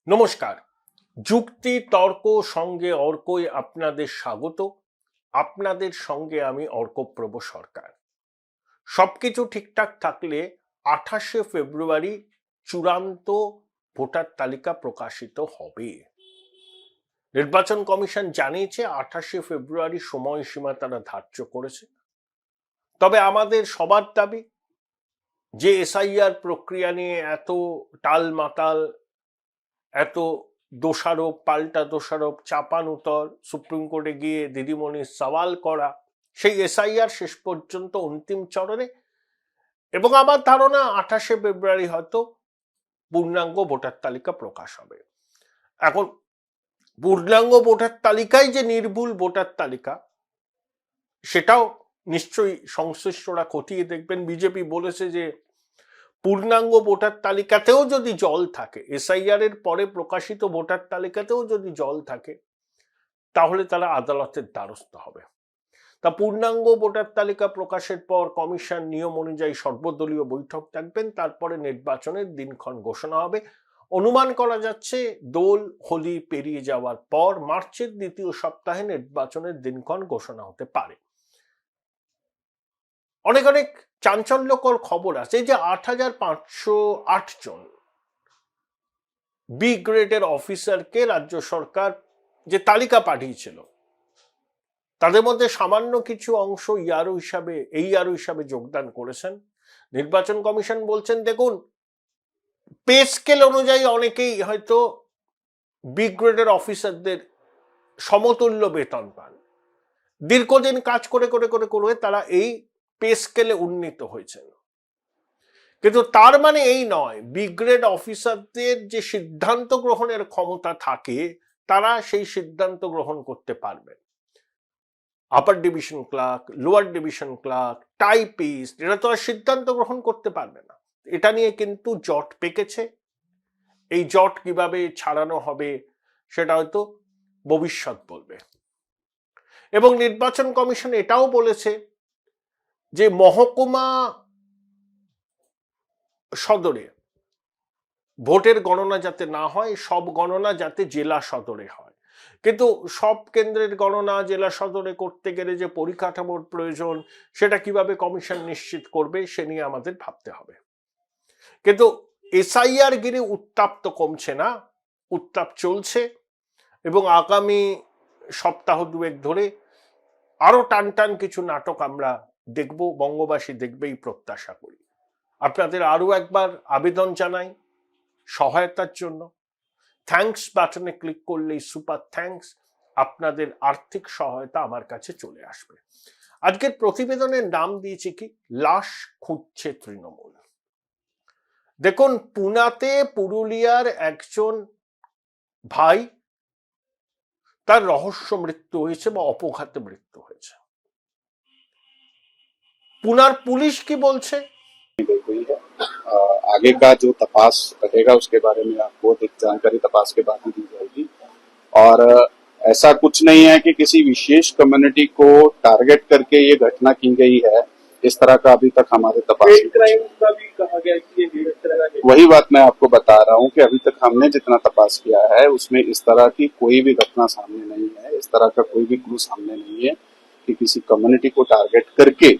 নমস্কার। যুক্তি তর্ক সঙ্গে অর্কই আপনাদের স্বাগত। আপনাদের সঙ্গে আমি অর্কপ্রভ সরকার। সবকিছু ঠিকঠাক থাকলে 28শে ফেব্রুয়ারি চূড়ান্ত ভোটার তালিকা প্রকাশিত হবে। নির্বাচন কমিশন জানিয়েছে 28শে ফেব্রুয়ারি সময়সীমা তারা ধার্য করেছে। তবে আমাদের সবার দাবি যে এসআইআর প্রক্রিয়া নিয়ে এত টালমাটাল, এত দোষারোপ পাল্টা দোষারোপ চাপানুতর, সুপ্রিম কোর্টে গিয়ে দিদিমণির সওয়াল করা, সেই এসআইআর শেষ পর্যন্ত অন্তিম চরণে, এবং আমার ধারণা 28শে ফেব্রুয়ারি হয়তো পূর্ণাঙ্গ ভোটার তালিকা প্রকাশ হবে। এখন পূর্ণাঙ্গ ভোটার তালিকায় যে নির্ভুল ভোটার তালিকা, সেটাও নিশ্চয়ই সংশ্লিষ্টরা খতিয়ে দেখবেন। বিজেপি বলেছে যে পূর্ণাঙ্গ ভোটার তালিকাতেও যদি জল থাকে, এসআইআর এর পরে প্রকাশিত ভোটার তালিকাতেও যদি জল থাকে, তাহলে তারা আদালতের দ্বারস্থ হবে। তা পূর্ণাঙ্গ ভোটার তালিকা প্রকাশের পর কমিশন নিয়ম অনুযায়ী সর্বদলীয় বৈঠক থাকবেন, তারপরে নির্বাচনের দিনক্ষণ ঘোষণা হবে। অনুমান করা যাচ্ছে দোল হোলি পেরিয়ে যাওয়ার পর মার্চের দ্বিতীয় সপ্তাহে নির্বাচনের দিনক্ষণ ঘোষণা হতে পারে। অনেক অনেক চাঞ্চল্যকর খবর আছে যে 8,508 জন বি গ্রেডের অফিসারকে রাজ্য সরকার যে তালিকা পাঠিয়েছিল, তাদের মধ্যে সামান্য কিছু অংশ এই আরও হিসাবে যোগদান করেছেন। নির্বাচন কমিশন বলছেন, দেখুন, পে স্কেল অনুযায়ী অনেকেই হয়তো বি গ্রেডের অফিসারদের সমতুল্য বেতন পান। দীর্ঘদিন কাজ করে করে করে করে তারা এই পে স্কেলে উন্নীত হয়েছেন। কিন্তু তার মানে এই নয় বি গ্রেড অফিসারদের যে সিদ্ধান্ত গ্রহণের ক্ষমতা থাকে, তারা সেই সিদ্ধান্ত গ্রহণ করতে পারবেন। Upper division clerk, lower division clerk, typist, এরা তো আর সিদ্ধান্ত গ্রহণ করতে পারবে না। এটা নিয়ে কিন্তু জট পেকেছে। এই জট কিভাবে ছাড়ানো হবে সেটা হয়তো ভবিষ্যৎ বলবে। এবং নির্বাচন কমিশন এটাও বলেছে যে মহকুমা সদরে ভোটের গণনা যাতে না হয়, সব গণনা যাতে জেলা সদরে হয়। কিন্তু সব কেন্দ্রের গণনা জেলা সদরে করতে গেলে যে পরিকাঠামোর প্রয়োজন, সেটা কিভাবে কমিশন নিশ্চিত করবে সে নিয়ে আমাদের ভাবতে হবে। কিন্তু এসআইআর গিরে উত্তাপ তো কমছে না, উত্তাপ চলছে, এবং আগামী সপ্তাহ দুয়েক ধরে আরো টান টান কিছু নাটক আমরা দেখব, বঙ্গবাসী দেখবেই প্রত্যাশা করি। আপনাদের আরো একবার আবেদন জানাই সহায়তার জন্য। থ্যাঙ্কস বাটনে ক্লিক করলেই সুপার থ্যাঙ্কস, আপনাদের আর্থিক সহায়তা আমার কাছে চলে আসবে। আজকের প্রতিবেদনের নাম দিয়েছি কি, লাশ খুঁজছে তৃণমূল। দেখুন, পুনাতে পুরুলিয়ার একজন ভাই, তার রহস্য মৃত্যু হয়েছে বা অপঘাতে মৃত্যু হয়েছে। পুনার পুলিশ কি বলছে, आगे का जो तपास रहेगा उसके बारे में आपको अधिक जानकारी तपास के बाद ही दी जाएगी। और ऐसा कुछ नहीं है कि किसी विशेष कम्युनिटी को टारगेट करके ये घटना की गई है, इस तरह का अभी तक हमारे तपास में का भी कहा गया कि वही बात मैं आपको बता रहा हूँ कि अभी तक हमने जितना तपास किया है उसमें इस तरह की कोई भी घटना सामने नहीं है, इस तरह का कोई भी क्लू सामने नहीं है कि किसी कम्युनिटी को टारगेट करके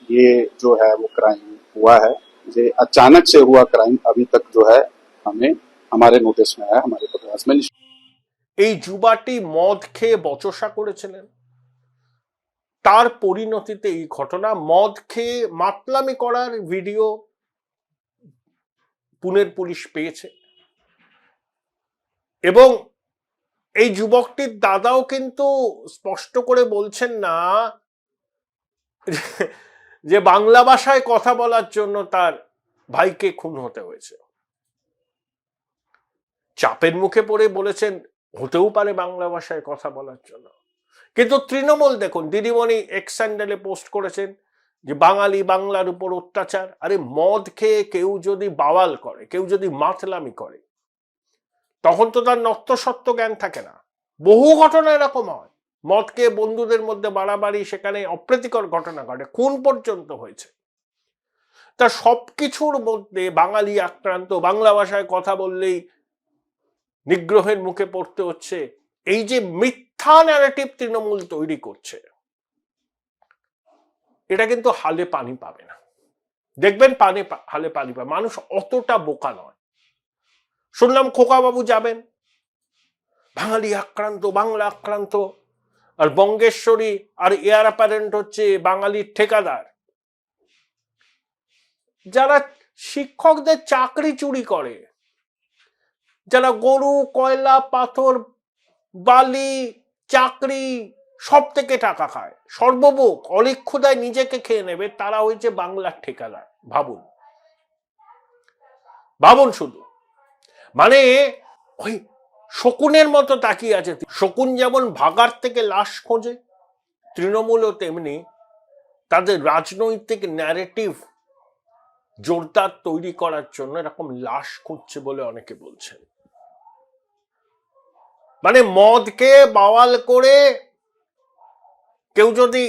ये जो है वो क्राइम हुआ है। যে अचानक से हुआ क्राइम अभी तक जो है हमें हमारे नोटिस में है, हमारे प्रयास में। এই যুবাটি মদ খেয়ে বচসা করেছিলেন, তার পরিণতিতে এই ঘটনা। মদ খেয়ে মাতলামি করার ভিডিও পুনের পুলিশ পেয়েছে, এবং এই যুবকটির দাদাও কিন্তু স্পষ্ট করে বলছেন না যে বাংলা ভাষায় কথা বলার জন্য তার ভাইকে খুন হতে হয়েছে। চাপের মুখে পড়ে বলেছেন হতেও পারে বাংলা ভাষায় কথা বলার জন্য। কিন্তু তৃণমূল দেখুন, দিদিমণি এক্স স্যান্ডেলে পোস্ট করেছেন যে বাঙালি বাংলার উপর অত্যাচার। আরে মদ খেয়ে কেউ যদি বাওয়াল করে, কেউ যদি মাতলামি করে, তখন তো তার নত্যসত্ত্ব জ্ঞান থাকে না। বহু ঘটনা এরকম হয়, মদ খেয়ে বন্ধুদের মধ্যে বাড়াবাড়ি, সেখানে অপ্রীতিকর ঘটনা ঘটে, খুন পর্যন্ত হয়েছে। তা সবকিছুর মধ্যে বাঙালি আক্রান্ত, বাংলা ভাষায় কথা বললেই নিগ্রহের মুখে পড়তে হচ্ছে। এই যে মিথ্যা ন্যারেটিভ তৃণমূল তৈরি করছে, এটা কিন্তু হালে পানি পাবে না। দেখবেন হালে পানি পাবে। মানুষ অতটা বোকা নয়। শুনলাম খোকাবাবু যাবেন, বাঙালি আক্রান্ত, বাংলা আক্রান্ত, আর বঙ্গেশ্বরী আর এয়ার অ্যাপারেন্ট হচ্ছে বাঙালির ঠিকাদার। যারা শিক্ষকদের চাকরি চুরি করে, যারা গরু, কয়লা, পাথর, বালি, চাকরি সব থেকে টাকা খায়, সর্বভোগ অলিক্ষুদায় নিজেকে খেয়ে নেবে, তারা হয়েছে বাংলার ঠিকাদার। ভাবুন, ভাবুন শুধু। মানে ওই শকুনের মতো তাকিয়ে আছে। শকুন যেমন ভাগার থেকে লাশ খোঁজে, তৃণমূলও তেমনি তাদের রাজনৈতিক ন্যারেটিভ জোরদার তৈরি করার জন্য এরকম লাশ খুঁজছে বলে অনেকে বলছেন। মানে মদকে বাওয়াল করে কেউ যদি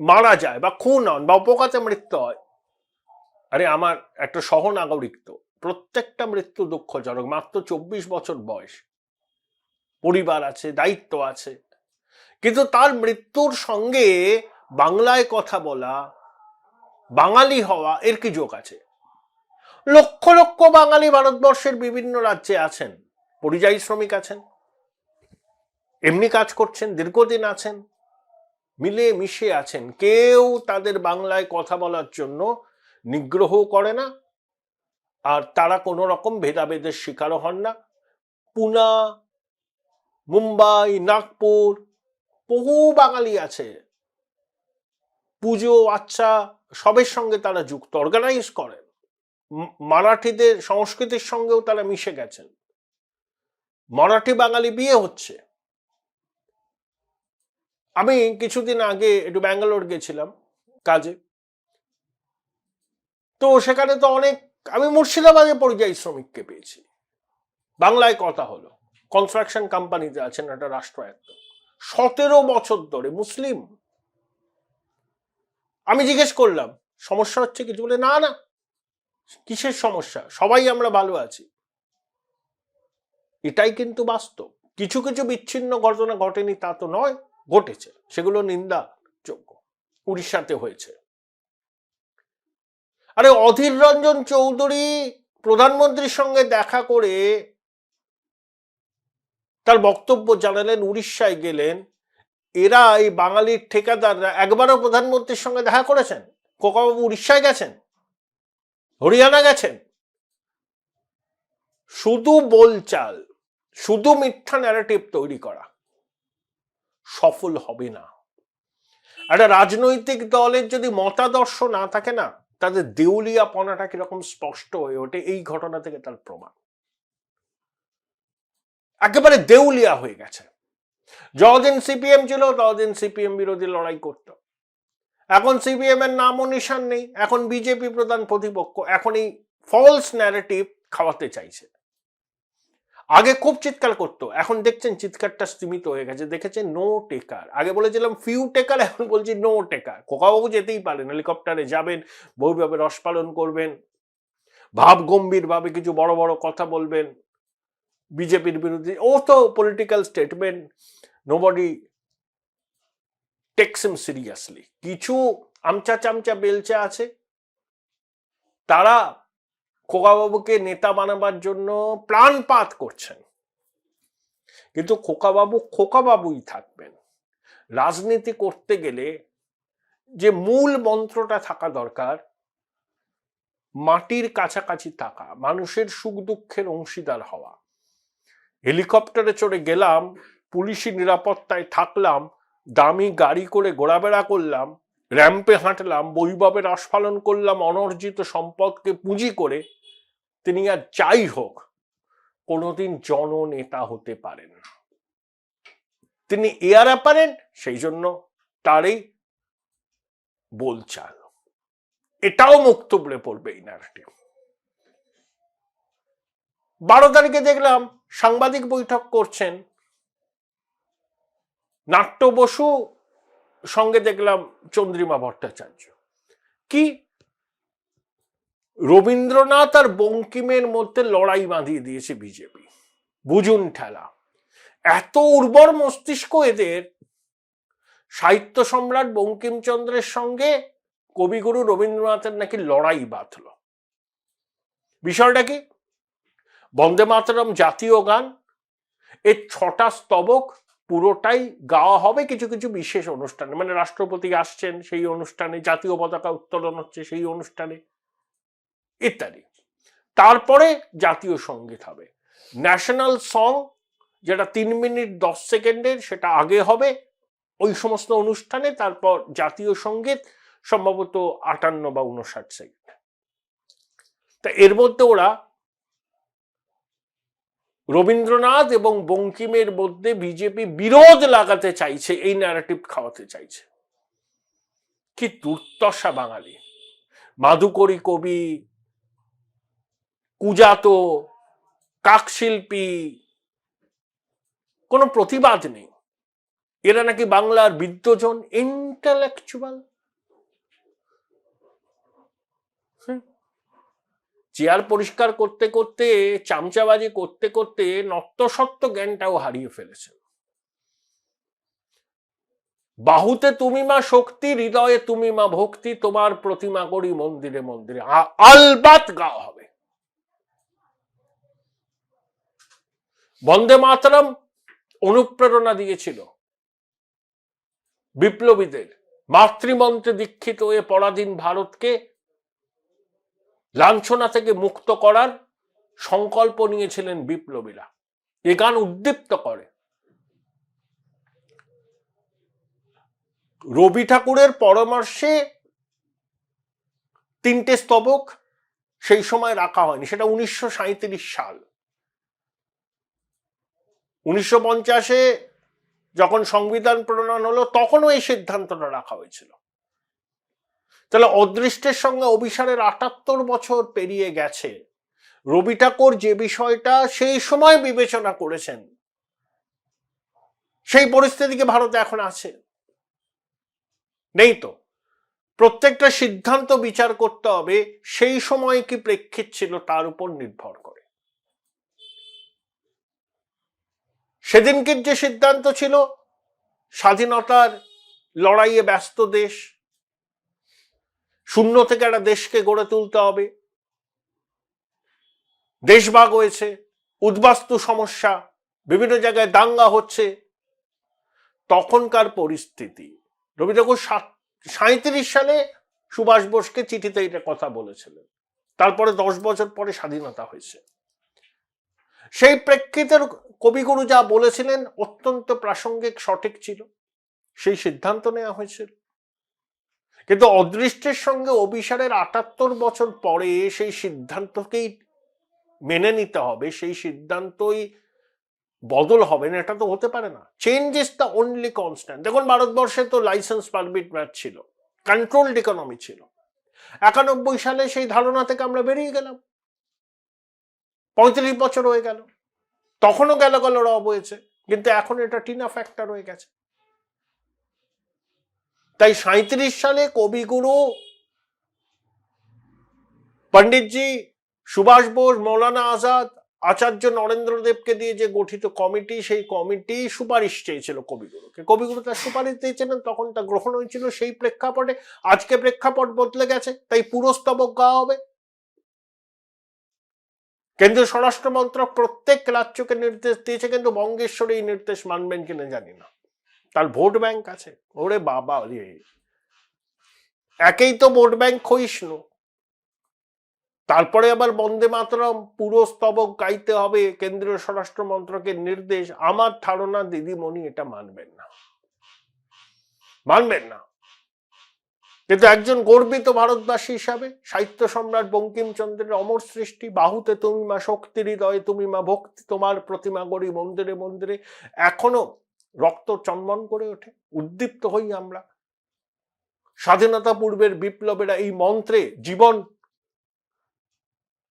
মারা যায় বা খুন হন বা অপঘাতে মৃত্যু হয়, আরে আমার একটা সহনাগরিক, তো প্রত্যেকটা মৃত্যু দুঃখজনক। মাত্র 24 বছর বয়স, পরিবার আছে, দায়িত্ব আছে, কিন্তু তার মৃত্যুর সঙ্গে বাংলায় কথা বলা, বাঙালি হওয়া এর কি যোগ আছে? লক্ষ লক্ষ বাঙালি ভারতবর্ষের বিভিন্ন রাজ্যে আছেন, পরিযায়ী শ্রমিক আছেন, এমনি কাজ করছেন, দীর্ঘদিন আছেন, মিলে মিশে আছেন। কেউ তাদের বাংলায় কথা বলার জন্য নিগ্রহ করে না, আর তারা কোনো রকম ভেদাভেদের শিকারও হন না। পুনা, মুম্বাই, নাগপুর বহু বাঙালি আছে, পুজো আচ্ছা সবের সঙ্গে তারা যুক্ত, অর্গানাইজ করেন। মারাঠিদের সংস্কৃতির সঙ্গেও তারা মিশে গেছেন। মারাঠি বাঙালি বিয়ে হচ্ছে। আমি কিছুদিন আগে একটু ব্যাঙ্গালোর গেছিলাম কাজে, তো সেখানে তো অনেক, আমি মুর্শিদাবাদে পরিযায়ী শ্রমিককে পেয়েছি, বাংলায় কথা হলো। কনস্ট্রাকশন কোম্পানিতে আছেন, একটা রাষ্ট্রায়ত্ত, 17 বছর ধরে, মুসলিম। আমি জিজ্ঞেস করলাম সমস্যা হচ্ছে কিছু, বলে না না, কিসের সমস্যা, সবাই আমরা ভালো আছি। এটাই কিন্তু বাস্তব। কিছু কিছু বিচ্ছিন্ন ঘটনা ঘটেনি তা তো নয়, ঘটেছে, সেগুলো নিন্দাযোগ্য। উড়িষ্যাতে হয়েছে। আরে অধীর রঞ্জন চৌধুরী প্রধানমন্ত্রীর সঙ্গে দেখা করে তার বক্তব্য জানালেন, উড়িষ্যায় গেলেন। এরা এই বাঙালির ঠিকাদাররা একবারও প্রধানমন্ত্রীর সঙ্গে দেখা করেছেন? খোকাবাবু উড়িষ্যায় গেছেন, হরিয়ানা গেছেন। শুধু বলচাল, শুধু মিথ্যা ন্যারেটিভ তৈরি করা সফল হবে না। একটা রাজনৈতিক দলের যদি মতাদর্শ না থাকে না, তাদের দেউলিয়াপনাটা কিরকম স্পষ্ট হয়ে ওঠে এই ঘটনা থেকে তার প্রমাণ। একেবারে দেউলিয়া হয়ে গেছে। যতদিন সিপিএম ছিল ততদিন সিপিএম বিরোধী লড়াই করত। এখন সিপিএম এর নামও নিশান নেই, এখন বিজেপি প্রধান প্রতিপক্ষ, এখন এই ফলস ন্যারেটিভ খাওয়াতে চাইছে। আগে খুব চিৎকার করতো, এখন দেখছেন চিৎকারটা স্তীমিত হয়ে গেছে। দেখেছেন নো টেকার, আগে বলেছিলাম ফিউ টেকার, এখন বলছি নো টেকার। খোকাবাবু যেতেই পারেন, হেলিকপ্টারে যাবেন, বহুভাবে রস পালন করবেন, ভাব গম্ভীর ভাবে কিছু বড় বড় কথা বলবেন বিজেপির বিরুদ্ধে। ও তো পলিটিক্যাল স্টেটমেন্ট, নোবডি টেকস হিম সিরিয়াসলি। কিছু আমচা চামচা বেলচা আছে, তারা খোকাবাবুকে নেতা বানাবার জন্য প্রাণপাত করছেন, কিন্তু খোকাবাবু খোকাবাবুই থাকবেন। রাজনীতি করতে গেলে যে মূল মন্ত্রটা থাকা দরকার, মাটির কাছাকাছি থাকা, মানুষের সুখ দুঃখের অংশীদার হওয়া। হেলিকপ্টারে চড়ে গেলাম, পুলিশি নিরাপত্তায় থাকলাম, দামি গাড়ি করে ঘোরাফেরা করলাম, র্যাম্পে হাঁটলাম, বৈভবে আস্ফালন করলাম অনর্জিত সম্পদকে পুঁজি করে, তিনি আর যাই হোক কোনোদিন জননেতা হতে পারেন না। তিনি এয়ার অ্যাপারেন্ট, সেই জন্য তারই বলচাল, এটাও মুক্তবলে পড়বে এই ন্যারেটিভ। 12 তারিখে দেখলাম সাংবাদিক বৈঠক করছেন নাট্য বসু, সঙ্গে দেখলাম চন্দ্রিমা ভট্টাচার্য। কি রবীন্দ্রনাথ আর বঙ্কিমের মধ্যে লড়াই বাঁধিয়ে দিয়েছে বিজেপি। বুঝুন ঠেলা। এত উর্বর মস্তিষ্ক এদের, সাহিত্য সম্রাট বঙ্কিমচন্দ্রের সঙ্গে কবিগুরু রবীন্দ্রনাথের নাকি লড়াই বাঁধল। বিষয়টা কি? বন্দে মাতরম জাতীয় গান, এর 6টা স্তবক পুরোটাই গাওয়া হবে কিছু কিছু বিশেষ অনুষ্ঠানে, মানে রাষ্ট্রপতি আসছেন সেই অনুষ্ঠানে, জাতীয় পতাকা উত্তোলন হচ্ছে সেই অনুষ্ঠানে ইত্যাদি। তারপরে জাতীয় সঙ্গীত হবে। ন্যাশনাল সং, যেটা 3 মিনিট 10 সেকেন্ডের, সেটা আগে হবে ওই সমস্ত অনুষ্ঠানে। তারপর জাতীয় সঙ্গীত সম্ভবত 58 বা 59 সেকেন্ড। তা এর মধ্যে ওরা রবীন্দ্রনাথ এবং বঙ্কিমের মধ্যে বিজেপি বিরোধ লাগাতে চাইছে, এই ন্যারেটিভ খাওয়াতে চাইছে। কি দুর্দশা বাঙালি! মাধুকরী কবি, কুজাত, কাকশিল্পী, কোনো প্রতিবাদ নেই। এরা নাকি বাংলার বিদ্বজন, ইন্টেলেকচুয়াল। চেয়ার পরিষ্কার করতে করতে, চামচাবাজি করতে করতে নত্যসত্ত্ব জ্ঞানটাও হারিয়ে ফেলেছে। বাহুতে তুমি মা শক্তি, হৃদয়ে তুমি মা ভক্তি, তোমার প্রতিমা করি মন্দিরে মন্দিরে, আলবাত গাওয়া হবে। বন্দে মাতরম অনুপ্রেরণা দিয়েছিল বিপ্লবীদের, মাতৃমন্ত্রে দীক্ষিত হয়ে পরাধীন ভারতকে লাঞ্ছনা থেকে মুক্ত করার সংকল্প নিয়েছিলেন বিপ্লবীরা। এ গান উদ্দীপ্ত করে। রবি ঠাকুরের পরামর্শে 3টে স্তবক সেই সময় রাখা হয়নি, সেটা 1937 সাল। 1950-এ যখন সংবিধান প্রণয়ন হলো তখনও এই সিদ্ধান্তটা রাখা হয়েছিল। তাহলে অদৃষ্টের সঙ্গে অভিসারের 78 বছর পেরিয়ে গেছে। রবি ঠাকুর যে বিষয়টা সেই সময় বিবেচনা করেছেন, সেই পরিস্থিতিকে ভারতে এখন আছে? নেই তো। প্রত্যেকটা সিদ্ধান্ত বিচার করতে হবে সেই সময় কি প্রেক্ষিত ছিল তার উপর নির্ভর করে। সেদিনকের যে সিদ্ধান্ত ছিল, স্বাধীনতার লড়াইয়ে ব্যস্ত দেশ, শূন্য থেকে একটা দেশকে গড়ে তুলতে হবে, দেশভাগ হয়েছে, উদ্বাস্তু সমস্যা, বিভিন্ন জায়গায় দাঙ্গা হচ্ছে, তখনকার পরিস্থিতি। রবি ঠাকুর 37 সালে সুভাষ বোসকে চিঠিতে এটা কথা বলেছিলেন। তারপরে 10 বছর পরে স্বাধীনতা হয়েছে। সেই প্রেক্ষিতের কবিগুরু যা বলেছিলেন অত্যন্ত প্রাসঙ্গিক, সঠিক ছিল, সেই সিদ্ধান্ত নেওয়া হয়েছিল। কিন্তু অদৃষ্টের সঙ্গে অভিসারের 78 বছর পরে সেই সিদ্ধান্তকেই মেনে নিতে হবে, সেই সিদ্ধান্তই বদল হবে না, এটা তো হতে পারে না। Change is the only constant. দেখুন, ভারতবর্ষে তো লাইসেন্স পারমিট ছিল, কন্ট্রোলড ইকোনমি ছিল। 91 সালে সেই ধারণা থেকে আমরা বেরিয়ে গেলাম, 35 বছর হয়ে গেল। তখনও গেল রব হয়েছে, কিন্তু এখন এটা টিনা ফ্যাক্টর হয়ে গেছে। তাই 37 সালে কবিগুরু পণ্ডিতজি সুভাষ বোস, মৌলানা আজাদ, আচার্য নরেন্দ্র দেবকে দিয়ে যে গঠিত কমিটি, সেই কমিটি সুপারিশ চেয়েছিল কবিগুরুকে। কবিগুরু তার সুপারিশ দিয়েছিলেন, তখন তা গ্রহণ হয়েছিল। সেই প্রেক্ষাপটে আজকে প্রেক্ষাপট বদলে গেছে, তাই পুরো স্তবক গাওয়া হবে। কেন্দ্রীয় স্বরাষ্ট্র মন্ত্রক প্রত্যেক রাজ্যকে নির্দেশ দিয়েছে, কিন্তু বঙ্গেশ্বর এই নির্দেশ মানবেন কিনা জানি না, তার ভোট ব্যাংক আছে। ওরে বাবা রে, একেই তো ভোট ব্যাংক ক্ষয়িষ্ণু, তারপরে আবার বন্দে মাতরম পুরো স্তবক গাইতে হবে, কেন্দ্রীয় স্বরাষ্ট্র মন্ত্রকের নির্দেশ। আমার ধারণা দিদিমণি এটা মানবেন না, মানবেন না। কিন্তু একজন গর্বিত ভারতবাসী হিসাবে সাহিত্য সম্রাট বঙ্কিমচন্দ্রের অমর সৃষ্টি, বাহুতে তুমি মা শক্তি, হৃদয়ে তুমি মা ভক্তি, তোমার প্রতিমা গড়ি মন্দিরে মন্দিরে, এখনো রক্ত চন্মন করে ওঠে, উদ্দীপ্ত হই আমরা। স্বাধীনতা পূর্বের বিপ্লবেরা এই মন্ত্রে জীবন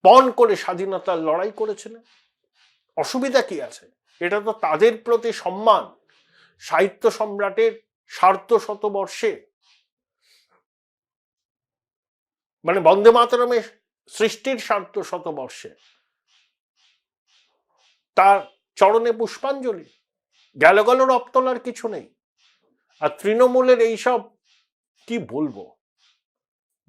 পণ করে স্বাধীনতার লড়াই করেছিলেন। অসুবিধা কি আছে? এটা তো তাদের প্রতি সম্মান। সাহিত্য সম্রাটের সার্ধ শতবর্ষে, মানে বন্দে মাতরমের সৃষ্টির সার্ধ শতবর্ষে তার চরণে পুষ্পাঞ্জলি, গেল গেল রব তোলার কিছু নেই। আর তৃণমূলের এইসব কি বলবো,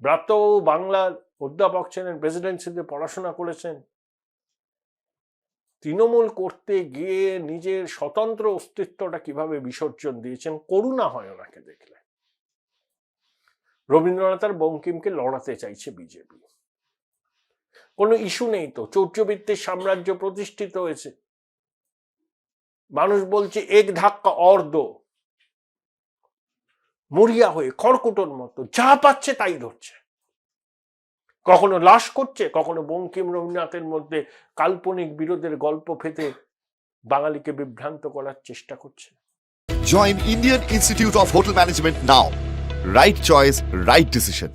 ব্রাত্যবাবু বাংলার অধ্যাপক ছিলেন, প্রেসিডেন্সিতে পড়াশোনা করেছেন, তৃণমূল করতে গিয়ে নিজের স্বতন্ত্র অস্তিত্বটা কিভাবে বিসর্জন দিয়েছেন, করুণা হয় ওনাকে দেখলে। রবীন্দ্রনাথ আর বঙ্কিমকে লড়াতে চাইছে বিজেপি, কোনো ইস্যু নেই তো, চৌর্যবৃত্তির সাম্রাজ্য প্রতিষ্ঠিত হয়েছে, মানুষ বলছে এক ধাক্কা অর দো, মরিয়া হয়ে খড়কুটোর মতো যা পাচ্ছে তাই ধরছে, কখনো লাশ করছে, কখনো বঙ্কিম রবীন্দ্রনাথের মধ্যে কাল্পনিক বিরোধের গল্প ফেতে বাঙালিকে বিভ্রান্ত করার চেষ্টা করছে। Join Indian Institute of Hotel Management now. Right choice, right decision.